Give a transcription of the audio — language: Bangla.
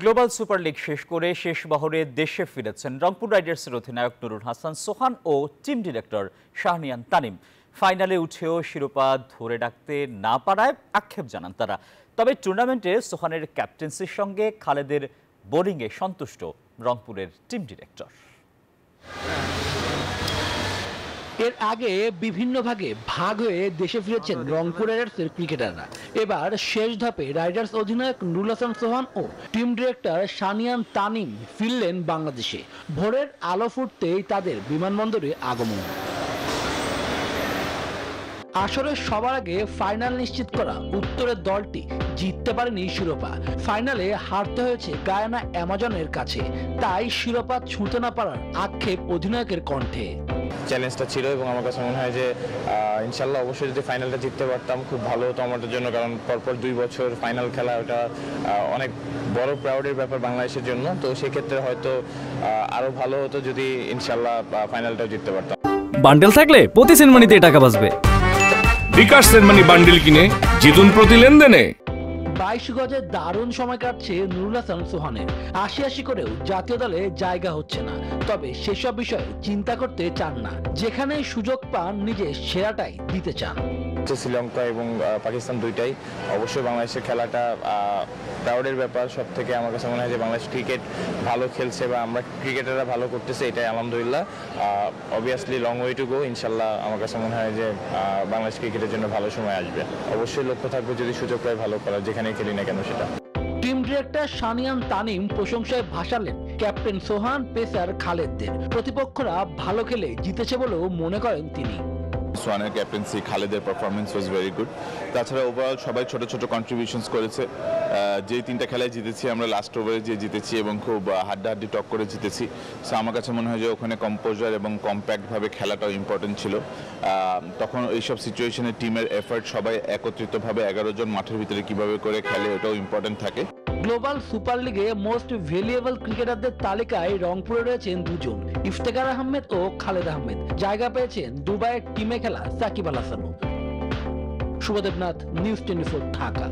গ্লোবাল সুপার লিগ শেষ করে শেষ বহরে দেশে ফিরেছেন রংপুর রাইডার্সের অধিনায়ক নুরুল হাসান সোহান ও টিম ডিরেক্টর শাহনিয়ান তানিম। ফাইনালে উঠেও শিরোপা ধরে রাখতে না পারায় আক্ষেপ জানান তারা। তবে টুর্নামেন্টে সোহানের ক্যাপ্টেন্সির সঙ্গে খালেদের বোলিংয়ে সন্তুষ্ট রংপুরের টিম ডিরেক্টর। এর আগে বিভিন্ন ভাগে ভাগ হয়ে দেশে ফিরেছেন রংপুর রাইডার্সের ক্রিকেটাররা। এবার শেষ ধাপে রাইডার্স অধিনায়ক নুরুল হাসান সোহান ও টিম ডিরেক্টর শাহনিয়ান তানিম ফিরলেন বাংলাদেশে। ভোরের আলো ফুটতেই তাদের বিমানবন্দরে আগমন। আসলে সবার আগে ফাইনাল নিশ্চিত করা উত্তরের দলটি জিততে পারেনি শিরোপা। ফাইনালে হারতে হয়েছে গায়ানা অ্যামাজনের কাছে, তাই শিরোপা ছুঁতে না পারার আক্ষেপ অধিনায়কের কণ্ঠে। চ্যালেঞ্জটা ছিল এবং আমার কাছে মনে হয় যে ইনশাল্লাহ অবশ্যই যদি ফাইনালটা জিততে পারতাম খুব ভালো হতো আমাদের জন্য, কারণ পরপর 2 বছর ফাইনাল খেলা ওটা অনেক বড় প্রাউডের ব্যাপার বাংলাদেশের জন্য। তো সেক্ষেত্রে হয়তো আরো ভালো হতো যদি ইনশাল্লাহ ফাইনালটাও জিততে পারতাম। বান্ডেল থাকলে প্রতি সেনমানিতে টাকা বাঁচবে। বিকাশ সেনমানি বান্ডেল কিনে জিতুন প্রতি লেনদেনে। 22 গজে দারুণ সময় কাটছে নুরুল হাসান সোহানের। 80 করেও জাতীয় দলে জায়গা হচ্ছে না, তবে সেসব বিষয়ে চিন্তা করতে চান না। যেখানে সুযোগ পান নিজে সেরাটাই দিতে চান। শ্রীলঙ্কা এবং পাকিস্তান দুইটাই অবশ্যই বাংলাদেশের খেলাটা প্রাউডের ব্যাপার। সব থেকে আমার কাছে মনে হয় যে বাংলাদেশ ক্রিকেট ভালো খেলছে বা আমরা ক্রিকেটাররা ভালো করতেছে, এটাই আলহামদুলিল্লাহ। Obviously long way to go. ইনশাল্লাহ আমার কাছে মনে হয় যে বাংলাদেশ ক্রিকেটের জন্য ভালো সময় আসবে। অবশ্যই লক্ষ্য থাকবে যদি সুযোগ পায় ভালো করার, যেখানে খেলি না কেন সেটা। টিম ডিরেক্টর শাহনিয়ান তানিম প্রশংসায় ভাসালেন ক্যাপ্টেন সোহান, পেসার খালেদদের। প্রতিপক্ষরা ভালো খেলে জিতেছে বলেও মনে করেন তিনি। সোহানের ক্যাপ্টেন্সি, খালেদের পারফরমেন্স ওয়াজ ভেরি গুড। তাছাড়া ওভারঅল সবাই ছোট ছোট কন্ট্রিবিউশনস করেছে। যেই 3টা খেলায় জিতেছি আমরা লাস্ট ওভারে যে জিতেছি এবং খুব হাড্ডাহাড্ডি টক করে জিতেছি। সো আমার কাছে মনে হয় যে ওখানে কম্পোজার এবং কম্প্যাক্টভাবে খেলাটাও ইম্পর্টেন্ট ছিল। তখন এইসব সিচুয়েশনে টিমের এফার্ট, সবাই একত্রিতভাবে 11 জন মাঠের ভিতরে কিভাবে করে খেলে ওটাও ইম্পর্টেন্ট থাকে। গ্লোবাল সুপার লিগে মোস্ট ভ্যালুয়েবল ক্রিকেটারদের তালিকায় রংপুরে রয়েছেন 2 জন, ইফতেখার আহমেদ ও খালেদ আহমেদ। জায়গা পেয়েছেন দুবাইয়ের টিমে খেলা সাকিব আল হাসানও। শুভদেবনাথ, নিউজ 24, ঢাকা।